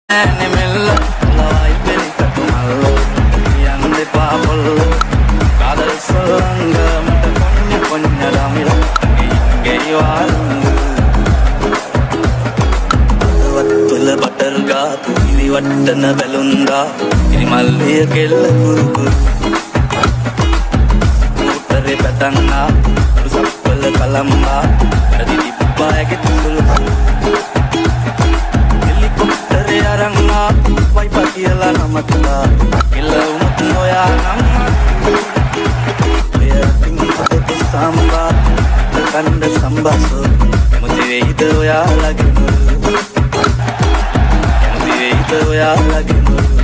නෙමෙල්ල ලවයි පෙරිකට මල්ල කියන්න එපා පොල්ල කාදල් සොල්ලංග මට කොන්න රමිල ගෙයි වාරුංග අදවත්වල බටර් ගාපු ඉරි වට්ටන බැලුන්දා ඉරිමල්ලිය කෙල්ල කුරුකුරු මුතරේ පැටන්නා සප්පල කලම්බා රදි දිබ්බා ඇගෙත් සුළු Arangna vai pakiyala namatla killa umat noya namma ya pingu samba kanda sambaso motive ito ya laginu motive ito ya laginu